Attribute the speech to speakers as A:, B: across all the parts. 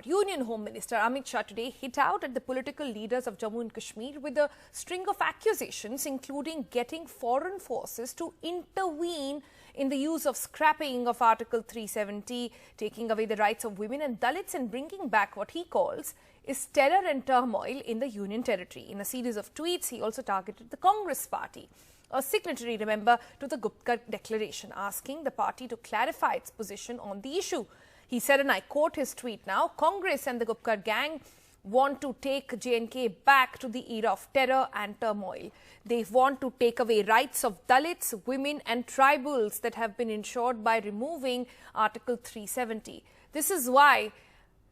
A: Union Home Minister Amit Shah today hit out at the political leaders of Jammu and Kashmir with a string of accusations, including getting foreign forces to intervene in the use of scrapping of Article 370, taking away the rights of women and Dalits and bringing back what he calls is terror and turmoil in the Union territory. In a series of tweets, he also targeted the Congress party, a signatory, remember, to the Gupkar Declaration, asking the party to clarify its position on the issue. He said, and I quote his tweet now, Congress and the Gupkar gang want to take J&K back to the era of terror and turmoil. They want to take away rights of Dalits, women and tribals that have been ensured by removing Article 370. This is why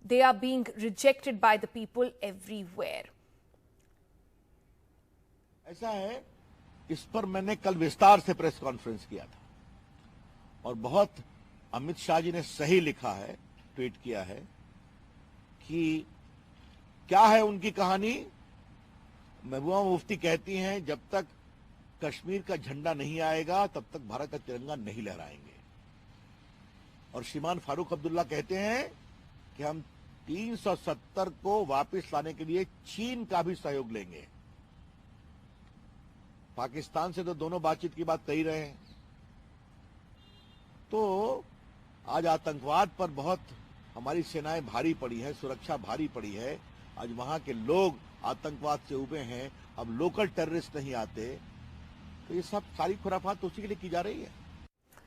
A: they are being rejected by the people everywhere.
B: ऐसा है, इस पर मैंने कल विस्तार से press conference किया था और बहुत अमित शाह जी ने सही लिखा है, ट्वीट किया है कि क्या है उनकी कहानी। महबूबा मुफ्ती कहती हैं जब तक कश्मीर का झंडा नहीं आएगा तब तक भारत का तिरंगा नहीं लहराएंगे, और श्रीमान फारूक अब्दुल्ला कहते हैं कि हम 370 को वापस लाने के लिए चीन का भी सहयोग लेंगे। पाकिस्तान से तो दोनों बातचीत की बात कर ही रहे हैं। तो आज आतंकवाद पर बहुत हमारी सेनाएं भारी पड़ी है, सुरक्षा भारी पड़ी है। आज वहां के लोग आतंकवाद से उबे हैं, अब लोकल टेररिस्ट नहीं आते, तो ये सब सारी खुराफात उसी के लिए की जा रही है।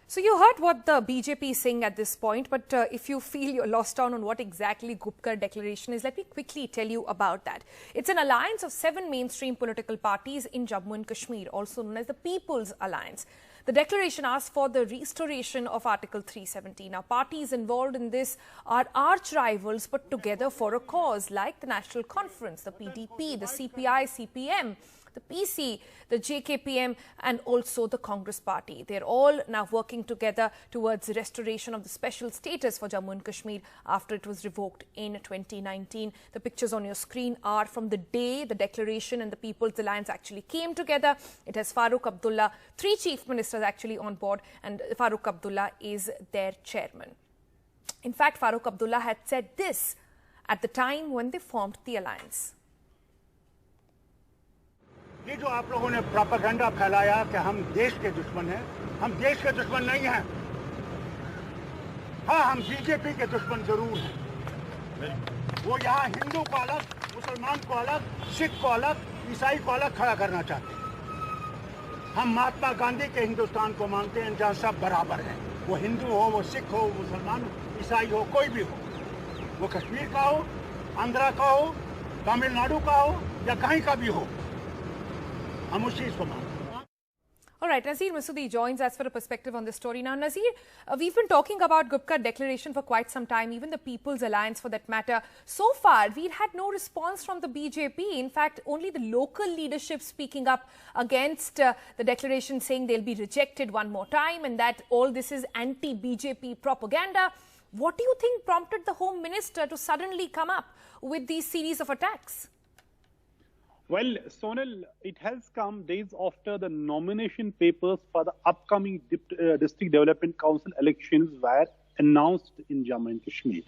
A: So you heard what the BJP is saying at this point, but if you feel you're lost on what exactly Gupkar Declaration is, let me quickly tell you about that. It's an alliance of 7 mainstream political parties in Jammu and Kashmir, also known as the People's Alliance. The declaration asks for the restoration of Article 370. Now, parties involved in this are arch rivals but together for a cause, like the National Conference, the PDP, the CPI, CPM, the PC, the JKPM and also the Congress party. They're all now working together towards the restoration of the special status for Jammu and Kashmir after it was revoked in 2019. The pictures on your screen are from the day the declaration and the People's Alliance actually came together. It has Farooq Abdullah, 3 chief ministers actually on board, and Farooq Abdullah is their chairman. In fact, Farooq Abdullah had said this at the time when they formed the alliance.
C: ये जो आप लोगों ने propaganda फैलाया कि हम देश के दुश्मन हैं, हम देश के दुश्मन नहीं हैं। हाँ, हम बीजेपी के दुश्मन जरूर हैं। वो यहाँ हिंदू को अलग, मुसलमान को अलग, सिख को अलग, ईसाई को अलग खड़ा करना चाहते हैं। हम महात्मा गांधी के हिंदुस्तान को मानते हैं जहाँ सब बराबर हैं। वो हिंदू हो, वो सिख हो, मुसलमान हो, ईसाई हो, कोई भी हो, वो कश्मीर का हो, आंध्रा का हो, तमिलनाडु का हो या कहीं का भी हो, हम उस चीज को मानते हैं।
A: All right, Nazir Masoodi joins us for a perspective on this story. Now, Nazir, we've been talking about Gupkar Declaration for quite some time, even the People's Alliance for that matter. So far, we've had no response from the BJP. In fact, only the local leadership speaking up against the declaration, saying they'll be rejected one more time and that all this is anti-BJP propaganda. What do you think prompted the Home Minister to suddenly come up with these series of attacks?
D: Well, Sonal, it has come days after the nomination papers for the upcoming District Development Council elections were announced in Jammu and Kashmir.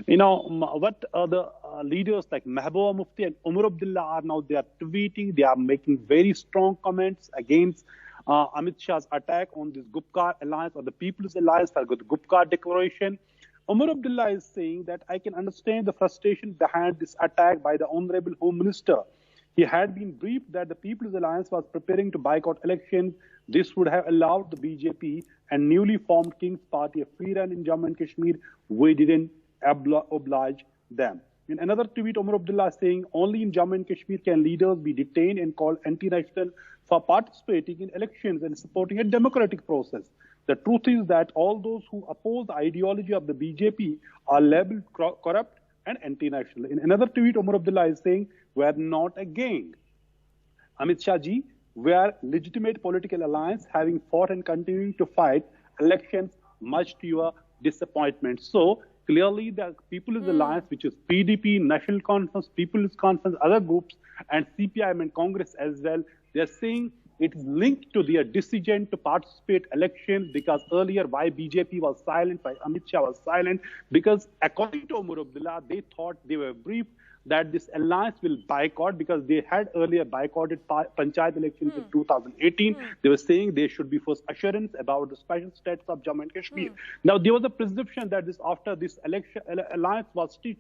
D: You know, what the leaders like Mahbooba Mufti and Umar Abdullah are now, they are tweeting, they are making very strong comments against Amit Shah's attack on this Gupkar Alliance or the People's Alliance for the Gupkar Declaration. Umar Abdullah is saying that I can understand the frustration behind this attack by the Honorable Home Minister. He had been briefed that the People's Alliance was preparing to boycott elections. This would have allowed the BJP and newly formed King's Party a free run in Jammu and Kashmir. We didn't oblige them. In another tweet, Umar Abdullah is saying only in Jammu and Kashmir can leaders be detained and called anti-national for participating in elections and supporting a democratic process. The truth is that all those who oppose the ideology of the BJP are labeled corrupt and anti-national. In another tweet, Umar Abdullah is saying, we are not a gang. Amit Shah ji, we are legitimate political alliance having fought and continuing to fight elections, much to your disappointment. So clearly the People's Alliance, which is PDP, National Conference, People's Conference, other groups, and CPIM and Congress as well, they are saying it is linked to their decision to participate elections, because earlier why BJP was silent, why Amit Shah was silent, because according to Umar Abdullah, they thought, they were briefed that this alliance will boycott, because they had earlier boycotted panchayat elections in 2018. They were saying there should be first assurance about the special status of Jammu and Kashmir. Now, there was a presumption that after this election, alliance was stitched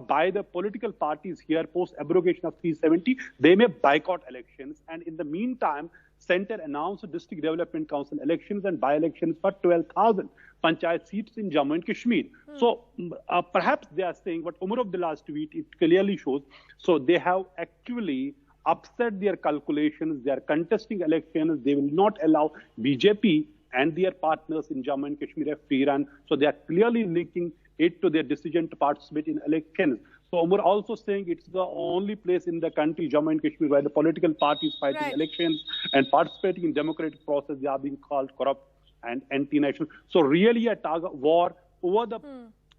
D: by the political parties here post abrogation of 370, they may boycott elections. And in the meantime, Centre announced District Development Council elections and by-elections for 12,000 panchayat seats in Jammu and Kashmir. So perhaps they are saying what Umar Abdullah's tweet, it clearly shows. So they have actually upset their calculations. They are contesting elections. They will not allow BJP and their partners in Jammu and Kashmir a free run. So they are clearly linking it to their decision to participate in elections. So Umar also saying it's the only place in the country, Jammu and Kashmir, where the political parties fighting elections and participating in democratic process, they are being called corrupt and anti-national. So really a target war over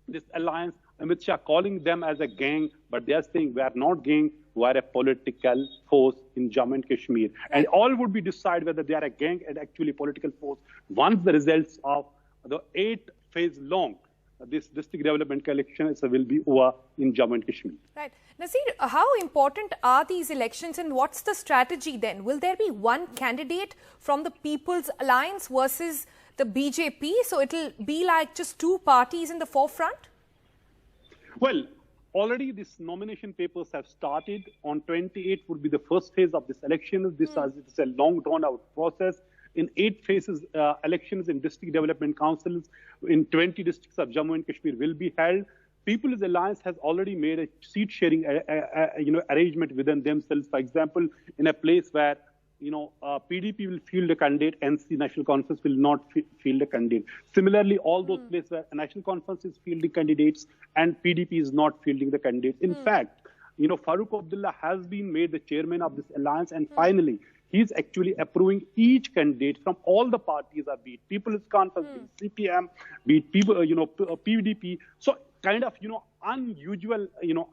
D: this alliance. Amit Shah calling them as a gang, but they are saying we are not gang, we are a political force in Jammu and Kashmir. And all would be decided whether they are a gang and actually political force once the results of the 8-phase long this district development elections will be over in Jammu and Kashmir.
A: Right. Nasir, how important are these elections and what's the strategy then? Will there be one candidate from the People's Alliance versus the BJP? So it'll be like just two parties in the forefront?
D: Well, already these nomination papers have started. On 28th would be the first phase of this election. This is a long drawn out process. In 8 phases, elections in district development councils in 20 districts of Jammu and Kashmir will be held. People's Alliance has already made a seat sharing arrangement within themselves. For example, in a place where PDP will field a candidate, NC National Conference will not field a candidate. Similarly, all those places where National Conference is fielding candidates and PDP is not fielding the candidates. In fact, Farooq Abdullah has been made the chairman of this alliance, and finally, he's actually approving each candidate from all the parties, be it People's Conference, be it CPM, be it PDP. So kind of, unusual,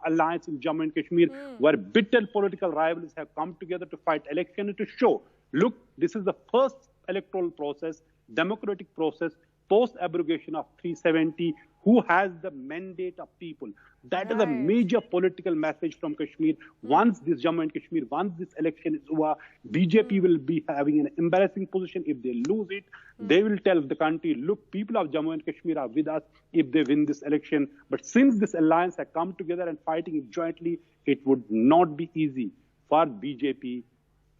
D: alliance in Jammu and Kashmir, where bitter political rivals have come together to fight election and to show, look, this is the first electoral process, democratic process, post-abrogation of 370, who has the mandate of people. That is a major political message from Kashmir. Once this Jammu and Kashmir, once this election is over, BJP will be having an embarrassing position. If they lose it, they will tell the country, look, people of Jammu and Kashmir are with us if they win this election. But since this alliance has come together and fighting it jointly, it would not be easy for BJP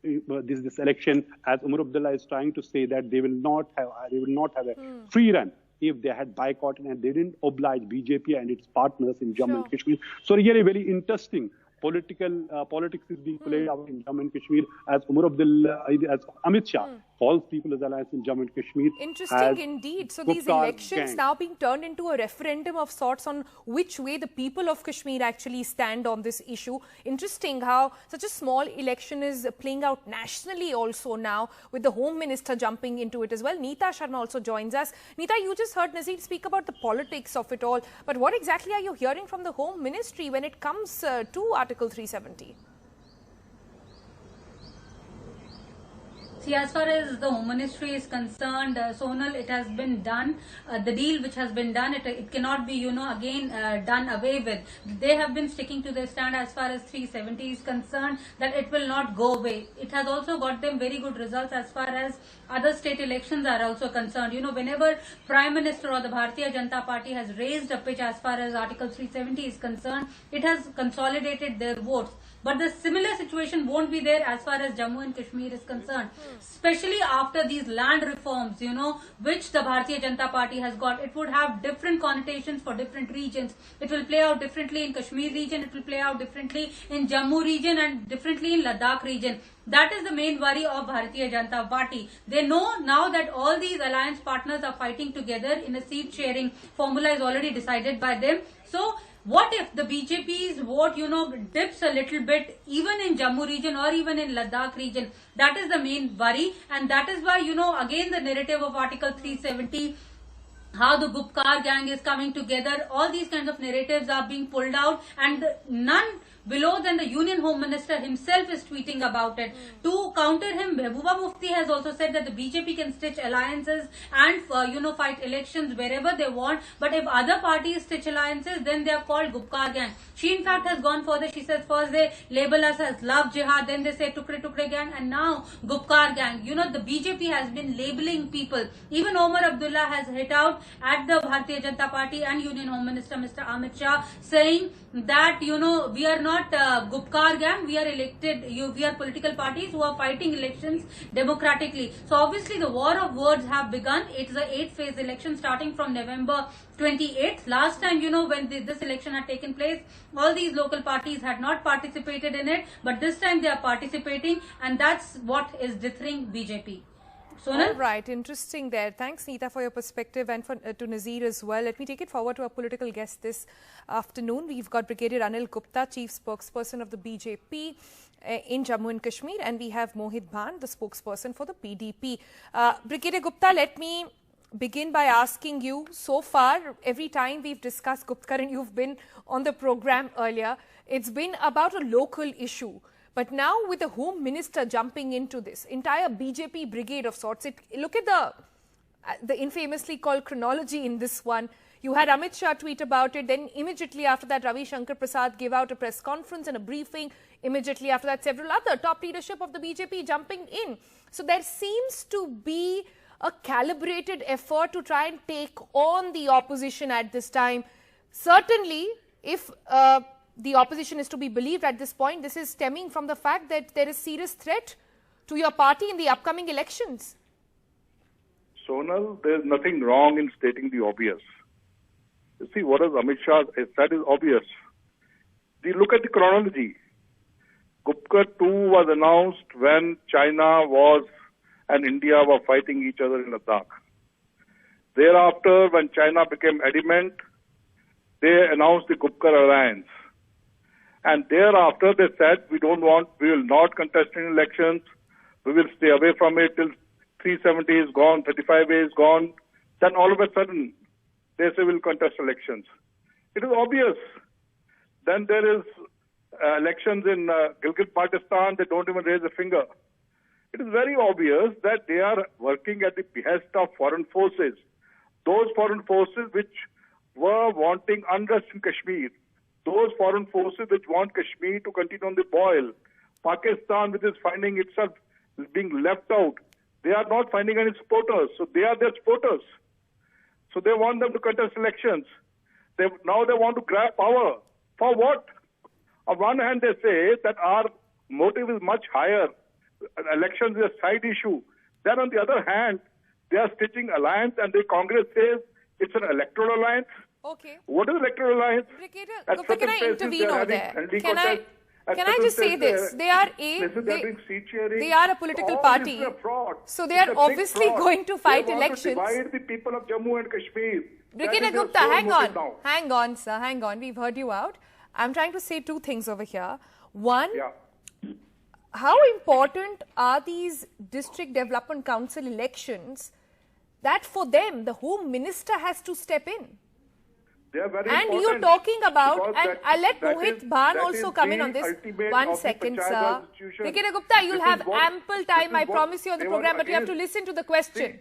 D: this election, as Umar Abdullah is trying to say that they will not have a free run if they had boycotted and they didn't oblige BJP and its partners in Jammu and Kashmir. So really very interesting politics is being played out in Jammu and Kashmir as Umar Abdullah, as Amit Shah calls People's Alliance in Jammu and Kashmir.
A: Interesting indeed. So these elections now being turned into a referendum of sorts on which way the people of Kashmir actually stand on this issue. Interesting how such a small election is playing out nationally also now, with the Home Minister jumping into it as well. Neeta Sharma also joins us. Neeta, you just heard Nasir speak about the politics of it all, but what exactly are you hearing from the Home Ministry when it comes to Article 370?
E: See, as far as the Home Ministry is concerned, Sonal, it has been done. The deal which has been done, it cannot be, again done away with. They have been sticking to their stand as far as 370 is concerned, that it will not go away. It has also got them very good results as far as other state elections are also concerned. Whenever Prime Minister or the Bharatiya Janata Party has raised a pitch as far as Article 370 is concerned, it has consolidated their votes. But the similar situation won't be there as far as Jammu and Kashmir is concerned. Especially after these land reforms, which the Bharatiya Janata Party has got. It would have different connotations for different regions. It will play out differently in Kashmir region, it will play out differently in Jammu region and differently in Ladakh region. That is the main worry of Bharatiya Janata Party. They know now that all these alliance partners are fighting together in a seat sharing formula is already decided by them. So, what if the BJP's vote, dips a little bit, even in Jammu region or even in Ladakh region? That is the main worry, and that is why, again the narrative of Article 370, how the Gupkar gang is coming together, all these kinds of narratives are being pulled out, and none below, then the Union Home Minister himself is tweeting about it. To counter him, Mehbooba Mufti has also said that the BJP can stitch alliances and fight elections wherever they want, but if other parties stitch alliances, then they are called Gupkar gang. She in fact has gone further. She says first they label us as Love Jihad, then they say Tukre Tukre gang, and now Gupkar gang. The BJP has been labeling people. Even Omar Abdullah has hit out at the Bharatiya Janata Party and Union Home Minister Mr. Amit Shah, saying that we are not Gupkar gang, we are we are political parties who are fighting elections democratically. So obviously the war of words have begun. It's the 8th-phase election starting from November 28th. Last time, when this election had taken place, all these local parties had not participated in it, but this time they are participating, and that's what is dithering BJP. Sonal?
A: All right, interesting there. Thanks, Neeta, for your perspective, and to Nazir as well. Let me take it forward to our political guest this afternoon. We've got Brigadier Anil Gupta, Chief Spokesperson of the BJP in Jammu and Kashmir, and we have Mohit Bhan, the spokesperson for the PDP. Brigadier Gupta, let me begin by asking you, so far, every time we've discussed Gupkar, and you've been on the program earlier, it's been about a local issue. But now with the Home Minister jumping into this, entire BJP brigade of sorts, look at the infamously called chronology in this one. You had Amit Shah tweet about it, then immediately after that Ravi Shankar Prasad gave out a press conference and a briefing. Immediately after that, several other top leadership of the BJP jumping in. So there seems to be a calibrated effort to try and take on the opposition at this time. Certainly, if the opposition is to be believed at this point, this is stemming from the fact that there is serious threat to your party in the upcoming elections.
F: Sonal, there is nothing wrong in stating the obvious. You see, what has Amit Shah said is obvious. Look at the chronology. Gupkar 2 was announced when China and India were fighting each other in Ladakh. Thereafter, when China became adamant, they announced the Gupkar alliance. And thereafter, they said, we will not contest in elections. We will stay away from it till 370 is gone, 35A is gone. Then all of a sudden, they say we'll contest elections. It is obvious. Then there is elections in Gilgit-Baltistan. They don't even raise a finger. It is very obvious that they are working at the behest of foreign forces. Those foreign forces which were wanting unrest in Kashmir. Those foreign forces which want Kashmir to continue on the boil. Pakistan, which is finding itself being left out. They are not finding any supporters. So they are their supporters. So they want them to contest elections. Now they want to grab power. For what? On one hand, they say that our motive is much higher. Elections is a side issue. Then on the other hand, they are stitching alliance, and the Congress says it's an electoral alliance.
A: Okay.
F: What is electoral alliance?
A: Brigadier Gupta, can I intervene over there? Can I just say this? They are a political party. So they are obviously going to fight elections.
F: They want to divide the people of Jammu and Kashmir.
A: Brigadier Gupta, hang on, sir, hang on. We've heard you out. I'm trying to say two things over here. One, how important are these District Development Council elections that for them, the Home Minister has to step in?
F: They are very
A: and
F: important.
A: you're talking about, and I'll let Mohit Bhan also come in on this. 1 second, sir. Brigadier Gupta, you'll have ample time, I promise you, on the program, but you have to listen to the question.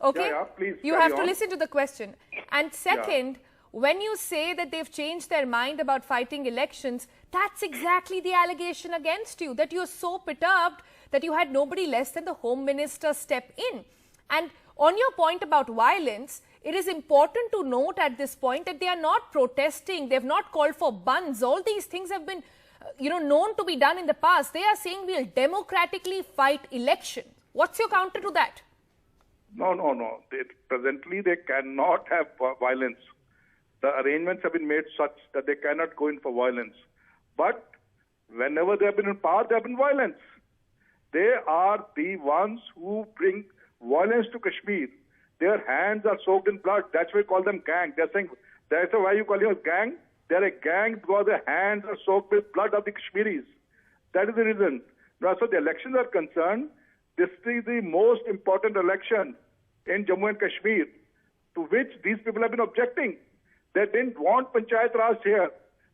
A: Okay?
F: Please,
A: you have to listen to the question. And second, when you say that they've changed their mind about fighting elections, that's exactly the allegation against you, that you're so perturbed that you had nobody less than the Home Minister step in. And on your point about violence, it is important to note at this point that they are not protesting. They have not called for buns. All these things have been, known to be done in the past. They are saying we'll democratically fight elections. What's your counter to that?
F: No. Presently, they cannot have violence. The arrangements have been made such that they cannot go in for violence. But whenever they have been in power, there have been violence. They are the ones who bring violence to Kashmir. Their hands are soaked in blood. That's why we call them gang. They're saying, that's why you call them a gang. They're a gang because their hands are soaked with blood of the Kashmiris. That is the reason. Now, so the elections are concerned, this is the most important election in Jammu and Kashmir, to which these people have been objecting. They didn't want Panchayat Raj here.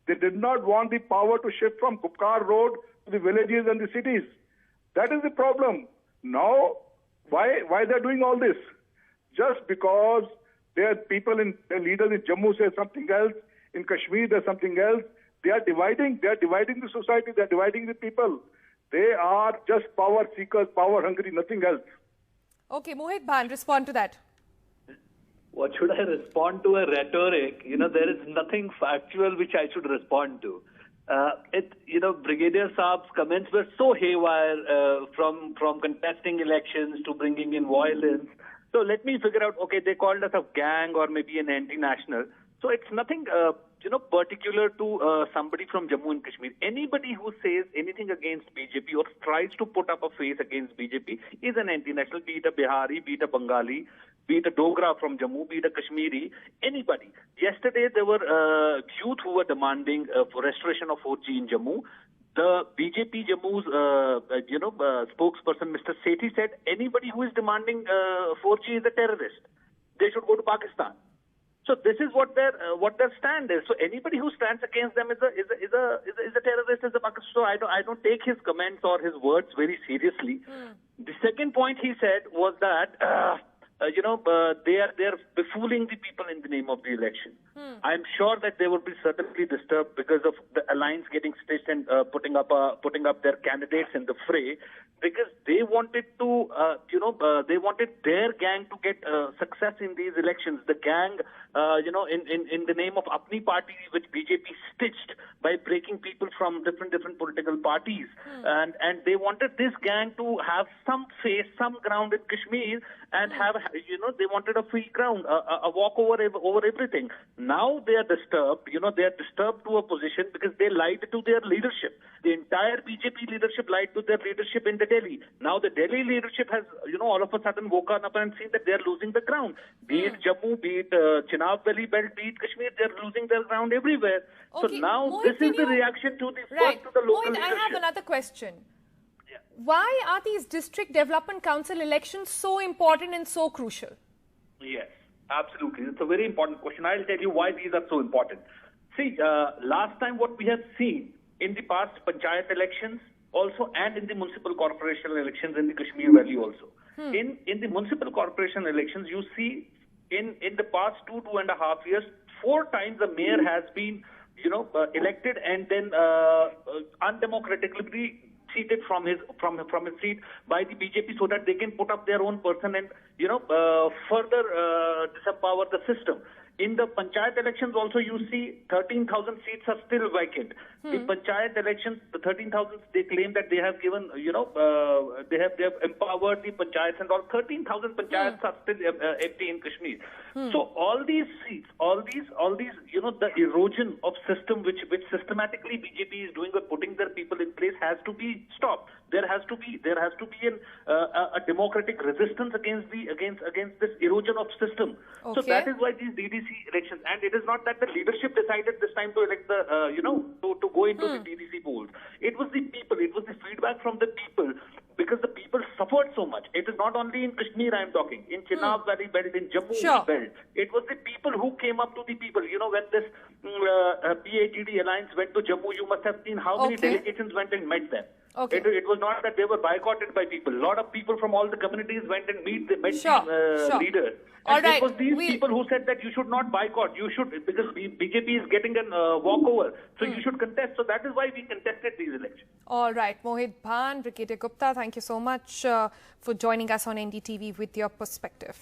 F: They did not want the power to shift from Gupkar Road to the villages and the cities. That is the problem. Now, why they're doing all this? Just because their leaders in Jammu say something else, in Kashmir there's something else. They are dividing the society, they are dividing the people. They are just power seekers, power hungry, nothing else.
A: Okay, Mohit Bhan, respond to that.
G: What should I respond to a rhetoric? There is nothing factual which I should respond to. Brigadier Saab's comments were so haywire, from contesting elections to bringing in violence. So let me figure out, okay, they called us a gang or maybe an anti-national. So it's nothing, particular to somebody from Jammu and Kashmir. Anybody who says anything against BJP or tries to put up a face against BJP is an anti-national, be it a Bihari, be it a Bengali, be it a Dogra from Jammu, be it a Kashmiri, anybody. Yesterday, there were youth who were demanding for restoration of 4G in Jammu. The BJP Jammu's, spokesperson, Mr. Sethi, said anybody who is demanding 4G is a terrorist. They should go to Pakistan. So this is what their stand is. So anybody who stands against them is a terrorist, is a Pakistan. So I don't take his comments or his words very seriously. The second point he said was that they are befooling the people in the name of the election. I'm sure that they will be certainly disturbed because of the alliance getting stitched and putting up their candidates in the fray, because they wanted to they wanted their gang to get success in these elections. The gang, in the name of Apni Party, which BJP stitched by breaking people from different political parties, and they wanted this gang to have some face, some ground in Kashmir, and have they wanted a free ground, a walk over everything. Now they are disturbed. They are disturbed to a position because they lied to their leadership. The entire BJP leadership lied to their leadership in the Delhi. Now the Delhi leadership has, all of a sudden woken up and seen that they are losing the ground. Be it Jammu, be it Chenab Valley belt, be it Kashmir, they are losing their ground everywhere. Okay. So now
A: Mohit,
G: this is the reaction to the
A: right.
G: first to the local
A: Mohit,
G: leadership.
A: I have another question. Why are these district development council elections so important and so crucial?
G: Yes, absolutely. It's a very important question. I'll tell you why these are so important. See, last time what we have seen in the past Panchayat elections also, and in the municipal corporation elections in the Kashmir Valley also. In the municipal corporation elections, you see in the past 2.5 years, 4 times the mayor has been elected and then undemocratically seated from his seat by the BJP so that they can put up their own person and further disempower the system. In the Panchayat elections also, you see 13,000 seats are still vacant. The Panchayat elections, the 13,000, they claim that they have given, they have empowered the Panchayats and all. 13,000 Panchayats are still empty in Kashmir. So all these seats, all these, the erosion of system which systematically BJP is doing or putting their people in place has to be stopped. There has to be a democratic resistance against this erosion of system.
A: Okay.
G: So that is why these DDC elections, and it is not that the leadership decided this time to elect the to go into the DDC polls. It was the people. It was the feedback from the people, because the people suffered so much. It is not only in Kashmir I am talking. In Chenab Valley belt, in Jammu belt, it was the people who came up to the people. When this PATD alliance went to Jammu, you must have seen how many delegations went and met them.
A: Okay.
G: It was not that they were boycotted by people. A lot of people from all the communities went and met the leaders. And it was these people who said that you should not boycott. You should, because BJP is getting a walkover. So you should contest. So that is why we contested these elections.
A: All right. Mohit Bhan, Brigadier Gupta, thank you so much for joining us on NDTV with your perspective.